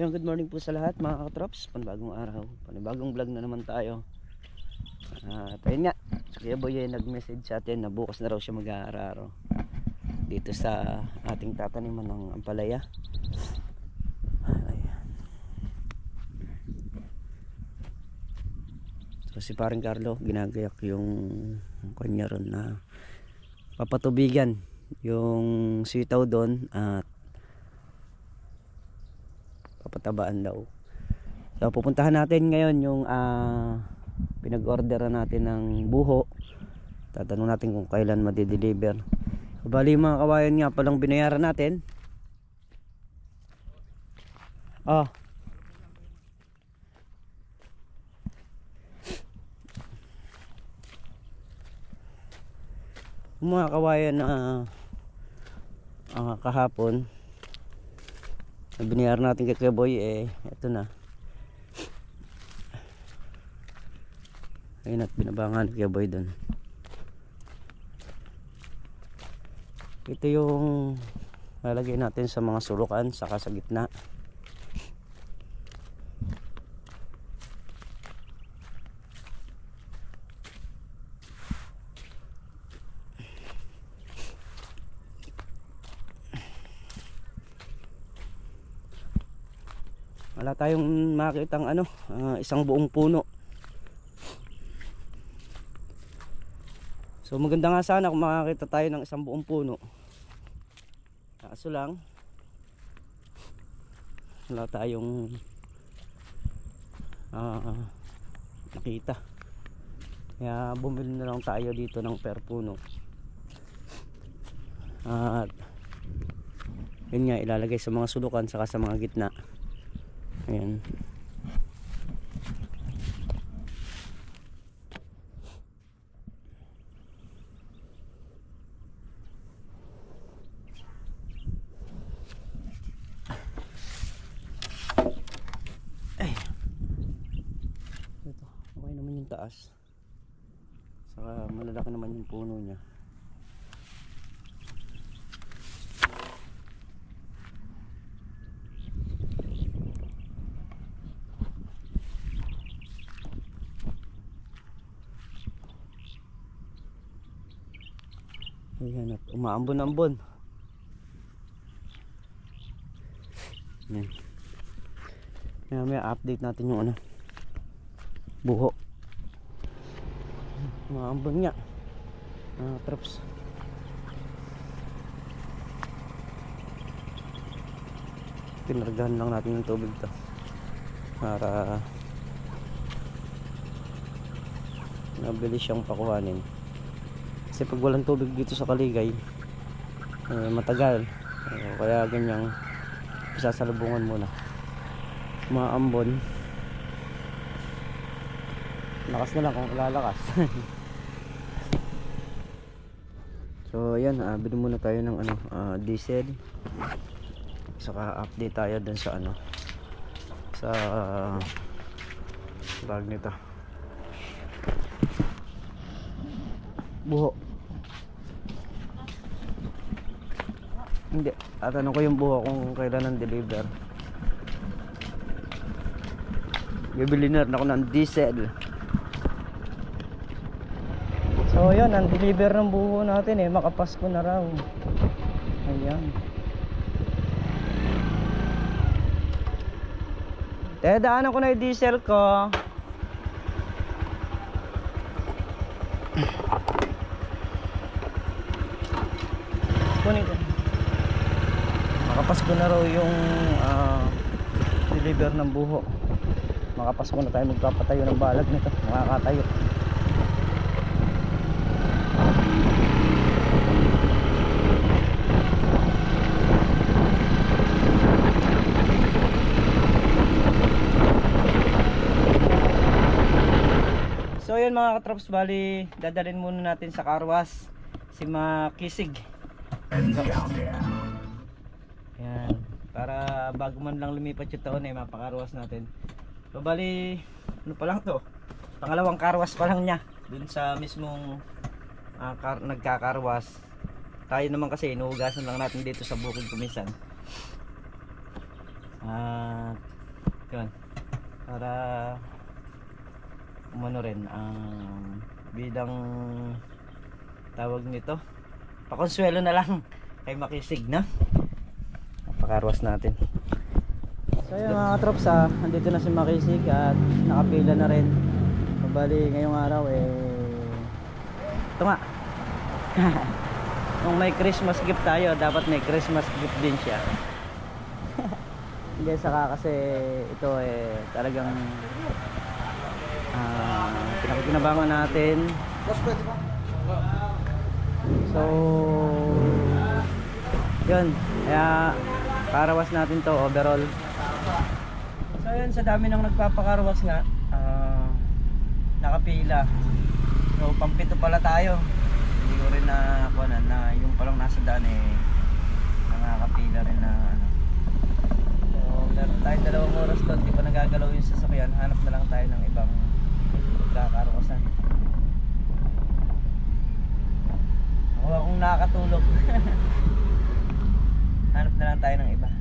good morning po sa lahat mga katrops. Panibagong araw, panibagong vlog na naman tayo. At ayun nga, si Kuya Boy ay nag-message sa atin na bukas na raw siya mag-aararo dito sa ating tataniman ng ampalaya. Ayan. So si paring Carlo ginagayak yung kanya ron na papatubigan yung sitaw doon at papatabaan daw. So pupuntahan natin ngayon yung pinag-orderan natin ng buho. Tatanong natin kung kailan madi-deliver. Bali mga kawayan nga palang binayaran natin. Mga kawayan kahapon binayaran natin kay Kuya Boy, eto na. Ayun at binabangan kay Kuya Boy doon. Ito yung lalagay natin sa mga sulukan saka sa gitna. Wala tayong makitang isang buong puno. So maganda nga sana kung makakita tayo ng isang buong puno. Kaso lang wala tayong nakita. Kaya bumili na lang tayo dito ng per puno. At yun nga, ilalagay sa mga sulukan saka sa mga gitna. Ayan. Ay. Ito, okay naman yung taas. Saka malalaki naman yung puno niya. Ayan at umaambon-ambon. Ayan. May update natin yung buho. Umaambon nga. Traps. Pinargahan lang natin yung tubig to para mabilis siyang pakuhanin. Kasi pag walang tubig dito sa Kaligay, matagal. Kaya ganyang isasalubungan muna. Maambon. Lakas na lang kung lalakas. So ayan, bili muna tayo ng diesel. Saka update tayo dun sa sa bag nito. Buho. Hindi, tanong ko yung buho kung kailan ang deliver. Bibili na rin ako ng diesel. So yun, ang deliver ng buho natin makapasko na raw. Ayan. Daanan ko na yung diesel ko. Kunin ko. Makapasko na raw yung deliver ng buho. Makapasko na tayo magpapatayo ng balag nito. Makakatayo. So yun mga katrops, bali dadalhin muna natin sa karwas si Makisig. Yan, para bago man lang lumipat yung taon mapakarwas natin. So bali ano pa lang to, pangalawang karwas pa lang niya dun sa mismong nagkakarwas. Tayo naman kasi inuugasan lang natin dito sa bukid kuminsan. Yun. Para umano rin bilang tawag nito, pakonsuelo na lang kay Makisig, na pakarwas natin. So yun mga katrops, andito na si Makisig at nakapila na rin. Bali ngayong araw ito nga kung may Christmas gift tayo, dapat may Christmas gift din siya. Hindi, saka kasi ito talagang pinakikinabangan natin. So yun, kaya karawas natin to overall. So yun, sa dami ng nagpapakarawas nga, nakapila. So pampito pala tayo. Hindi ko rin na kunan na yung palang nasa daan nakakapila rin na ano. So meron tayong 2 oras doon, di pa nagagalaw yung sasakyan. Hanap na lang tayo ng ibang kakarawasan. Ako akong nakakatulog. Hanap na lang tayo ng iba.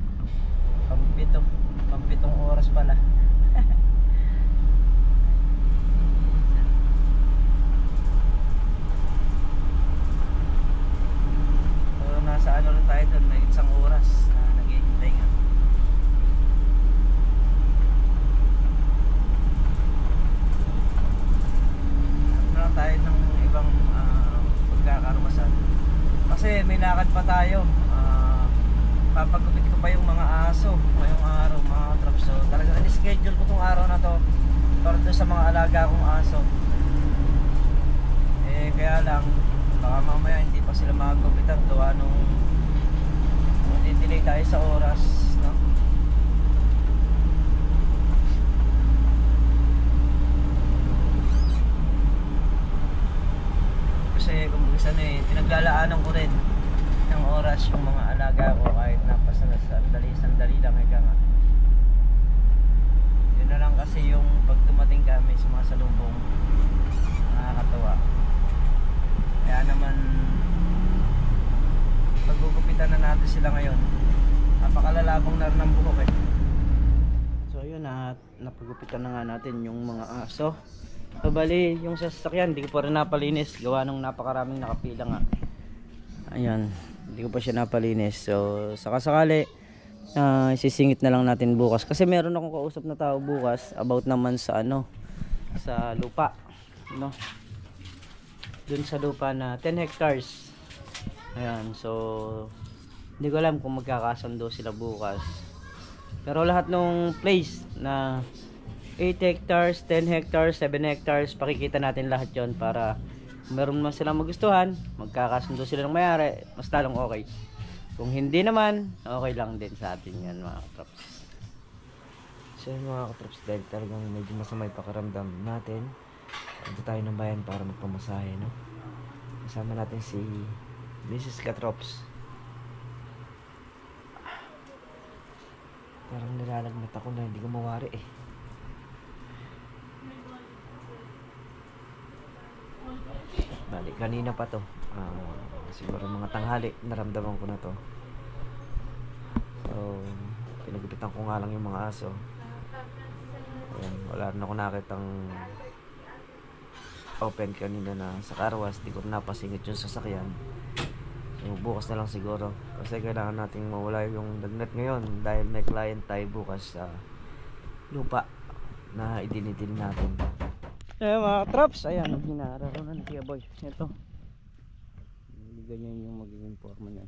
Pampitong oras pala. Nasa ano rin tayo doon, may 1 oras na naghihintay nga. Hanap na lang tayo ng ibang pagkakarumasan. Kasi may lakad pa tayo. Papagupit ko pa yung mga aso ngayong araw mga katrops. So talagang in-schedule ko tong araw na to para doon sa mga alaga kong aso. Kaya lang baka mamaya hindi pa sila makagupitan gawa nung delay tayo sa oras, no? Kasi kung minsan pinaglalaanan ko rin ng oras yung mga alaga ko kahit sandali lang nga. Yun na lang kasi yung pag dumating kami sa mga salubong, nakakatawa. Kaya naman paggugupitan na natin sila ngayon, napakalalabang na rin ng buhok So yun, napagupitan na nga natin yung mga aso. So bali yung sasakyan hindi ko pa rin napalinis gawa nung napakaraming nakapila nga. Ayan, hindi ko pa siya napalinis. So sakasakali isisingit na lang natin bukas kasi meron akong kausap na tao bukas about naman sa sa lupa, no? Dun sa lupa na 10 hectares. Ayan, so hindi ko alam kung magkakasundo sila bukas. Pero lahat ng place na 8 hectares, 10 hectares, 7 hectares, pakikita natin lahat yon para meron man silang magustuhan, magkakasundo sila ng mayari, mas lalong okay. Kung hindi naman, okay lang din sa atin yan mga katrops. So yun mga katrops, dahil talagang medyo masamay pakiramdam natin, punta tayo ng bayan para magpamasahe, no? Kasama natin si Mrs. Katrops. Parang nilalagnat ako na hindi ko mawari Balik kanina pa to, siguro mga tanghali naramdaman ko na to. So pinagupitan ko nga lang yung mga aso. Ayan, wala rin ako nakitang open kanina na sa karwas, di ko napasingit yung sasakyan. So bukas na lang siguro kasi kailangan nating mawala yung lagnat ngayon dahil may client tayo bukas sa lupa na idinidil natin. Ayan mga traps, ayan, hinararo na Kuya Boy. Ito, ganyan yung magiging forma niyan.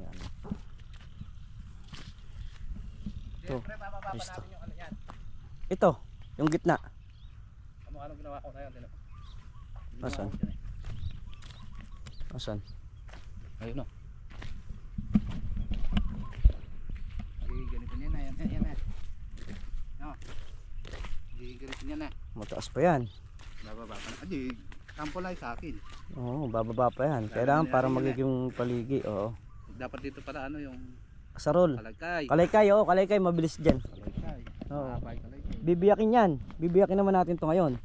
Ayan. Ito, yung gitna. Ano ginawa ko na yan? Asan? Asan? Ayun o. Ganito niya na. Yan na. No. Ganito niya na. Mataas pa yan. Bababa pa na. Adi, sample lang sa akin. Oo, bababa pa yan. Kailangan para magiging paligi. Oo. Dapat dito pala yung Sarol. kalagkay. Kalaykay, oo, kalaykay, mabilis dyan. Kalagkay. Oo. Kalagkay. Bibiyakin yan. Bibiyakin naman natin to ngayon.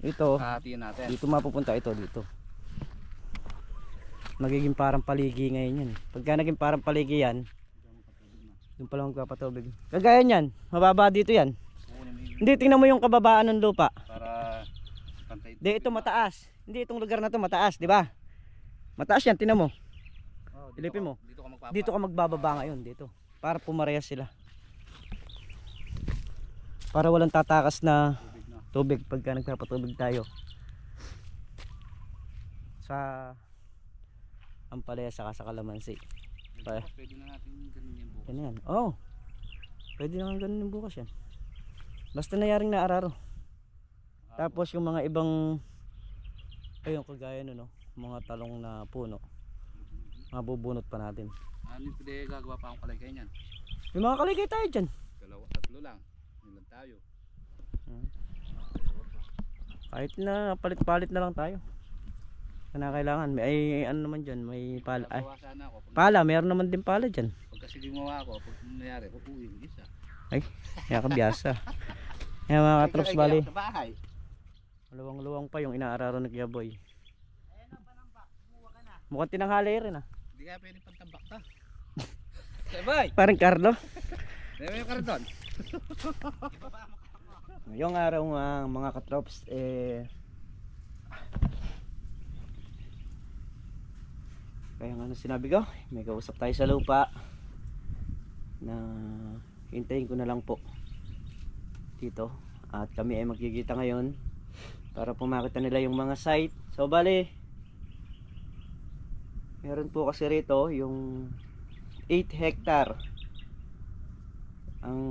Ito, Hatiin natin. dito mapupunta ito dito. Magiging parang paligi ngayon yan. Pagka naging parang paligi yan, Doon pala magpapatubig. Kagaya niyan, mababa dito yan. Kukunin mo yung Hindi, tingnan mo yung kababaan ng lupa. para pantay. Hindi, ito mataas. Hindi, itong lugar na to mataas, di ba? Mataas yan, tingnan mo. Oh, Ilipin mo. Dito ka magpapa. Dito ka magbababa ngayon, dito. Para pumarehas sila. Para walang tatakas na Tubig na. tubig pagka nagpapatubig tayo. Sa Ampalaya saka sa Kalamansi. Pa- Pwede na natin ganun yung bukas. Yan yan. Oh. Pwede naman ganun yung bukas yan. Basta nayaring naararo. Tapos yung mga ibang ayun kagaya no, mga talong na puno. Mabubunot pa natin. Ano yung pwede gagawa pa akong kaligay niyan? May mga kaligay tayo dyan. Tatlo lang. Yun lang tayo. Kahit na palit-palit na lang tayo. Na kailangan may ano naman dyan, may pala. Ay, Gagawa sana ako. pala, meron naman din pala dyan. Pag kasi gumawa ako, pag nangyari, uuwi mo isa. Ay, kaya kabiyasa. Kaya mga katrops bali. Sa bahay. Luwang-luwang pa yung inaararo ni Kuya Boy. Mukhang tinanghali rin ah. Hindi kaya pwede pantambak ta. Sabay! Parang Carlo. Deme yung karton. Ngayong araw nga mga katrops kaya nga sinabi ko, may kausap tayo sa lupa na hintayin ko na lang po dito at kami ay magkikita ngayon para pumakita nila yung mga site. So bali meron po kasi rito yung 8 hectare ang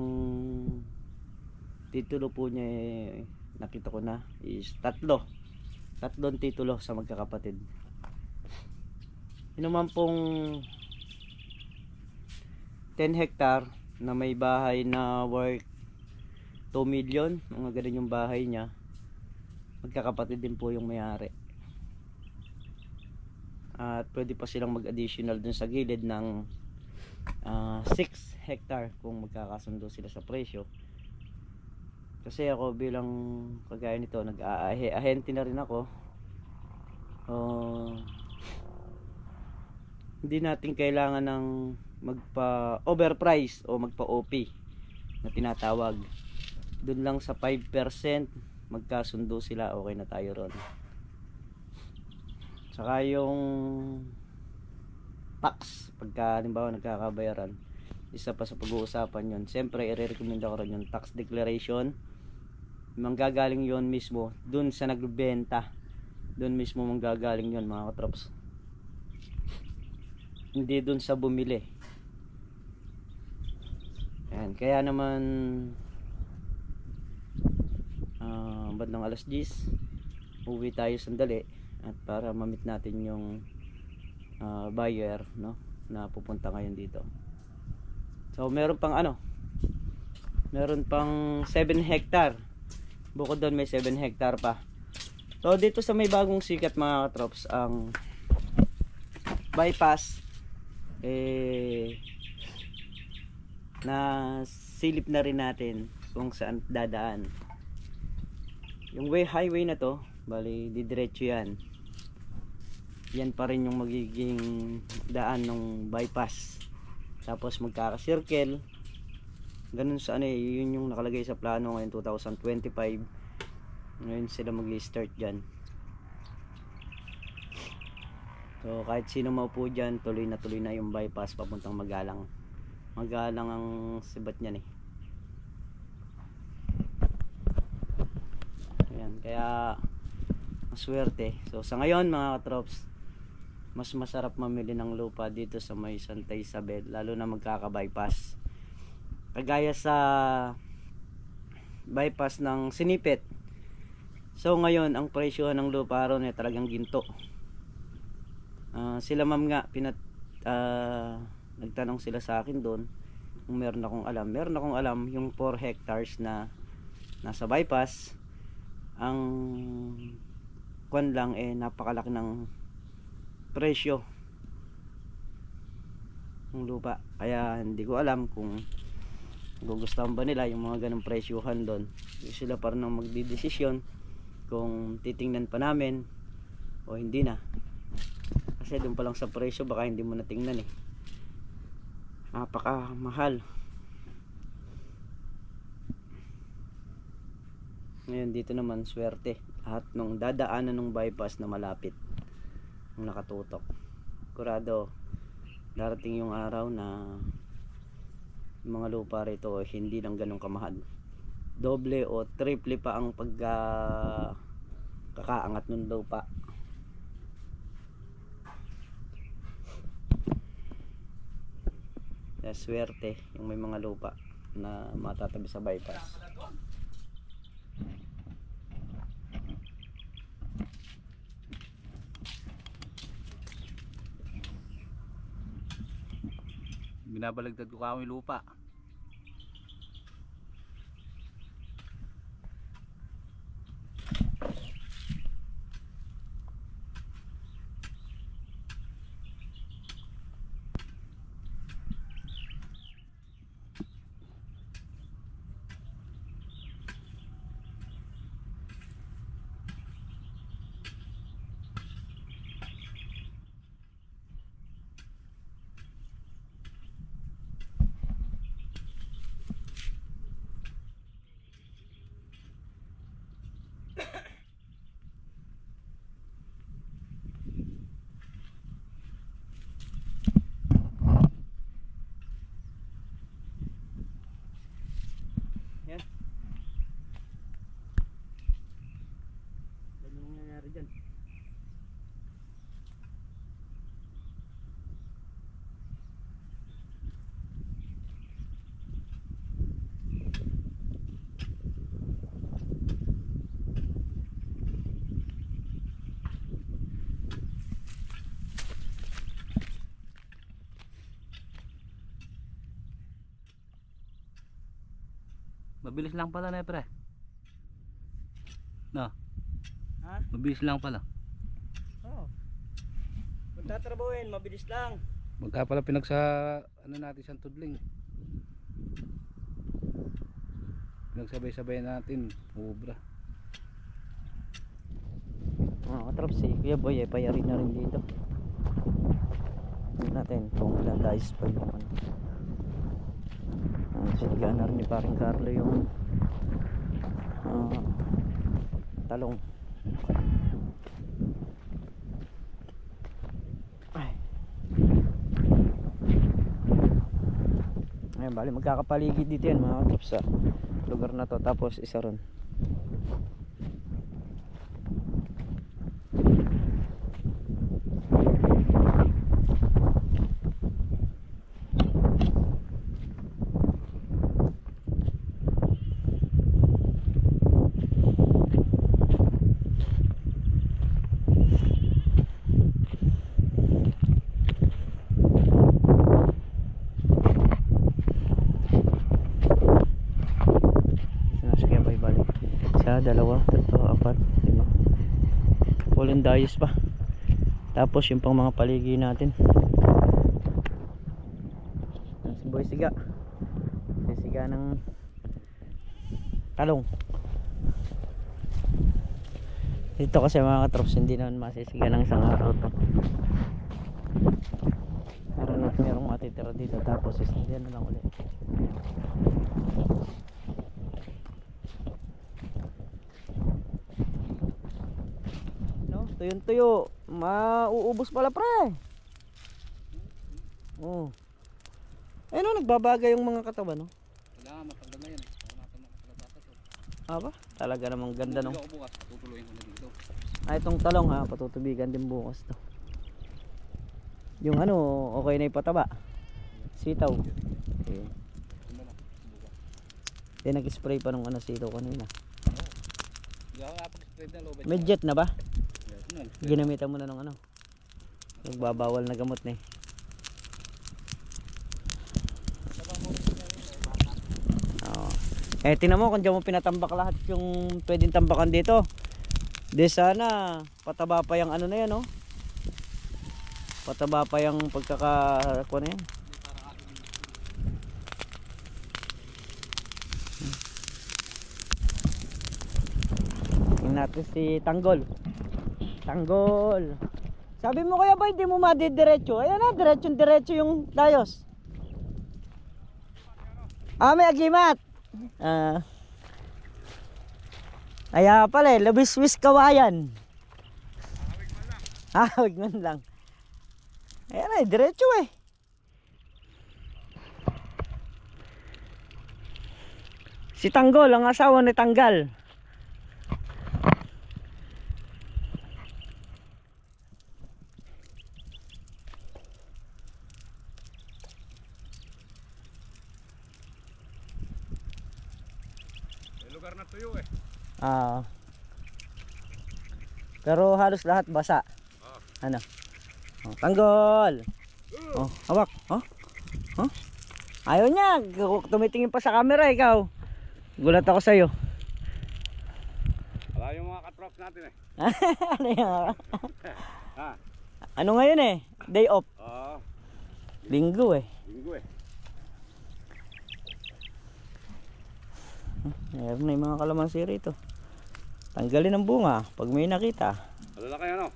titulo po niya nakita ko na is tatlong titulo sa magkakapatid. Yun naman pong 10 hectare na may bahay na worth 2 million, mga ganun yung bahay niya, magkakapatid din po yung may-ari. At pwede pa silang mag-additional dun sa gilid ng 6 hectare kung magkakasundo sila sa presyo. Kasi ako bilang kagaya nito, nag-ahente na rin ako. Hindi natin kailangan ng magpa overprice o magpa OP na tinatawag. Doon lang sa 5% magkasundo sila, okay na tayo ron. Saka yung tax, pagka halimbawa nagkakabayaran, isa pa sa pag-uusapan yon. Siyempre i-recommend ko rin yung tax declaration. Manggagaling yon mismo doon sa nagbebenta, doon mismo manggagaling yon mga katrops, hindi doon sa bumili. Ayan, kaya naman bandang alas 10 uwi tayo sandali at para mamit natin yung buyer, no, na pupunta ngayon dito. So meron pang meron pang 7 hectare. Bukod doon may 7 hectare pa. So dito sa may bagong sikat mga katrops, ang bypass na silip na rin natin kung saan dadaan. Yung highway na to, bali didiretso yan. Yan pa rin yung magiging daan ng bypass. Tapos magkaka-circle. Ganun sa yun yung nakalagay sa plano ngayon 2025. Ngayon sila mag-start dyan. So kahit sino maupo dyan, tuloy na yung bypass papuntang Magalang. Magalang ang sibat niyan Ayan, kaya maswerte. So sa ngayon mga katrops, mas masarap mamili ng lupa dito sa may Santa Isabel, lalo na magkaka-bypass. Kagaya sa bypass ng Sinipit. So ngayon ang presyo ng lupa ron talagang ginto. Sila ma'am nga nagtanong sila sa akin doon kung meron akong alam yung 4 hectares na nasa bypass. Ang kwan lang napakalaki ng presyo ng lupa, kaya hindi ko alam kung gugustuhan ba nila yung mga ganong presyohan doon. Sila pa rin ang magdidesisyon kung titingnan pa namin o hindi na, kasi doon pa lang sa presyo baka hindi mo na tingnan Napakamahal. Ngayon dito naman swerte. Lahat nung dadaanan ng bypass na malapit ang nakatutok. Kurado darating yung araw na yung mga lupa rito hindi lang ganun kamahal. Doble o triple pa ang kakaangat ng lupa. Kaya swerte yung may mga lupa na matatabi sa bypass. Binabalagtad ko kami lupa. Yan. Ganyan ang nangyayari dyan. Mabilis lang pala na pre. No. Ha? Mabilis lang pala. Oo. Kung tatrabahuin, mabilis lang. Magka pala pinagsa ano natin siyang tudling. Pinagsabay-sabay natin, obra. Mga katrops, si Kuya Boy payarin na rin dito. Tignan natin kung ilan guys pa yung ano. Sinigaan na rin ni paring Carlo yung talong. Ay. Ayun, bali magkakapaligid dito yan mga katrops sa lugar na to, tapos isa ron. Dalawa, tatlo, apat, lima. Walang dayos pa. Tapos yung pang mga paligi natin. Si Boy Siga. Siga ng talong. Dito kasi mga katrops hindi naman masisiga ng isang araw to. Merong matitira dito, tapos isindihan na lang ulit. Tuyong tuyo, mauubos pala pre. Oh. Ayun, nagbabagay yung mga katawan, no? Kailangan matanggal na yan. Wala natin makakalabasa to. Aba, talaga namang ganda, no? Ako bukas, tutuloyin ko na dito. Itong talong ha, patutubigan din bukas to. Yung ano, okay na ipataba. Sitaw. Okay. Hindi nag-spray pa nung ano sitaw kanina. Hindi ako napag-spray na low. May jet na ba? Ginamitan mo na ng ano, nagbabawal na gamot na eh. Tingnan mo kung dyan mo pinatambak lahat yung pwedeng tambakan dito. Di sana pataba pa yung ano na yan, no? Pataba pa yung pagkakakuha na yan. Tingnan natin si Tanggol. Tanggol. Sabi mo kaya ba hindi mo madidiretso? Ayan na, diretso yung dayos. May agimat. Aya pala labis-wis kawayan. Wag man lang. Ayan ay, diretso eh. Si Tanggol, ang asawa ni Tanggal. May lugar na tuyo eh. Pero halos lahat basa. Ano? Tanggol. Hawak. Ayaw niya. Tumitingin pa sa camera ikaw. Gulat ako sa'yo. Wala yung mga katrops natin eh. Ano yan? Ha? Ano ngayon eh? Day off. Oo. Linggo eh. Linggo eh. Meron na yung mga kalamansi rito. Tanggalin ang bunga pag may nakita. Malalaki ano?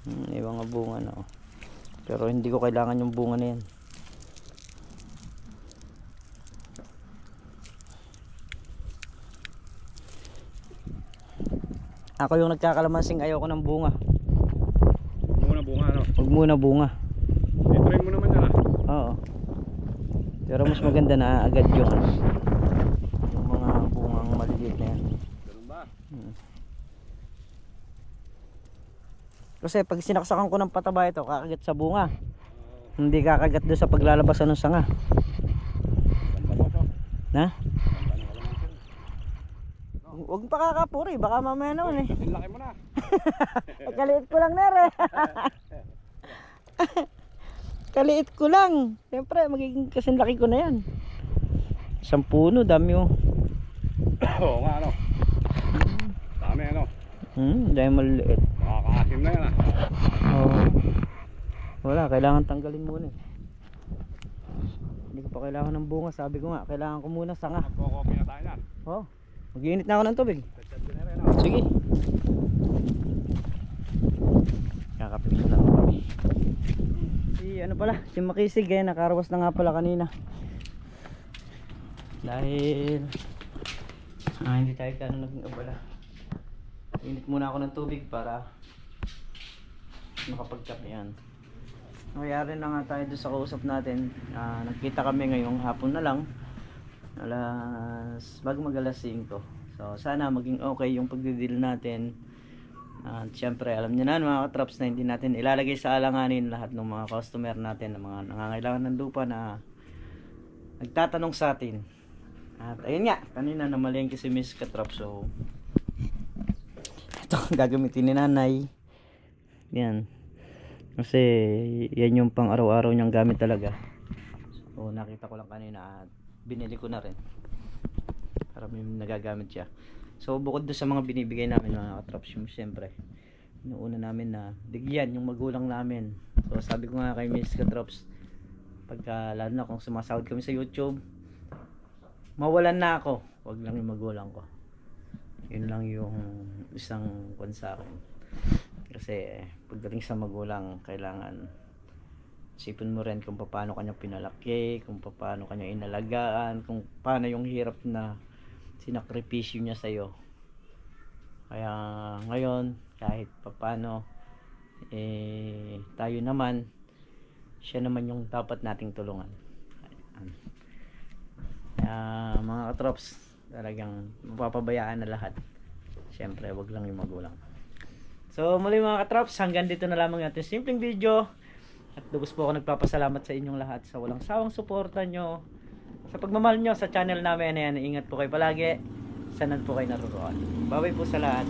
May mga bunga na oh. Pero hindi ko kailangan yung bunga na yan. Ako yung nagkakalamansing, ayoko ng bunga. Huwag muna bunga ano? Huwag muna bunga. I-try mo naman yan ah. Oo. Pero mas maganda na agad yung ano, yung mga bungang maliliit na yan. Ganun ba? Kasi pag sinaksakan ko ng pataba ito, kakagat sa bunga. Hindi kakagat doon sa paglalabasan ng sanga. Ganda mo so. Na? Ganda ng kalamansi. Huwag pa kakapuri, baka mamaya naman eh. Kasi laki mo na. Kaliit ko lang nere. Kaliit ko lang. Siyempre magiging kasing laki ko na yan. Isang puno, dami oh. Oo nga ano. Dami ano. Dami maliit. Makakaasim na yan ah. Oo. Wala, kailangan tanggalin muna eh. Hindi ko pa kailangan ng bunga. Sabi ko nga, kailangan ko muna sanga. Magkokopy na tayo yan. Oh, mag-iinit na ako ng tubig. Chat-chat din na rin ah. Sige. Kakapin mo na ako kami. Si ano pala, si Makisig eh, nakarawas na nga pala kanina. Dahil hindi tayo kano naging abala. Init muna ako ng tubig para makapagkape yan. Nangyari na nga tayo doon sa kausap natin. Nagkita kami ngayong hapon na lang. Bago mag alas 5. So sana maging okay yung pagdideal natin. At syempre alam niyo na mga katraps na hindi natin ilalagay sa alanganin lahat ng mga customer natin, ng mga nangangailangan ng lupa na nagtatanong sa atin. At ayun nga, kanina namalengke si Miss Katraps. So ito gagamitin ni nanay. Yan. Kasi yan yung pang araw-araw niyang gamit talaga. So nakita ko lang kanina at binili ko na rin para may nagagamit siya. So bukod doon sa mga binibigay namin mga katraps, yung siyempre inuuna namin na bigyan yung magulang namin. So sabi ko nga kay Miss Katraps, pagka lalo na kung sumasahod kami sa YouTube, mawalan na ako, wag lang yung magulang ko. Yun lang yung isang kwan sa akin. Kasi pagdating sa magulang, kailangan isipin mo rin kung paano kanya pinalaki, kung paano kanya inalagaan, kung paano yung hirap na sinakripisyo niya sa'yo. Kaya ngayon, kahit paano tayo naman, siya naman yung dapat nating tulungan. Mga katrops, talagang mapapabayaan na lahat. Siyempre, wag lang yung magulang. So muli mga katrops, hanggang dito na lamang natin simpleng video. At lubos po ako nagpapasalamat sa inyong lahat sa walang sawang suporta nyo, sa pagmamahal nyo sa channel namin. Ayan, ingat po kayo palagi. Saan po kayo naroon. Bye bye po sa lahat.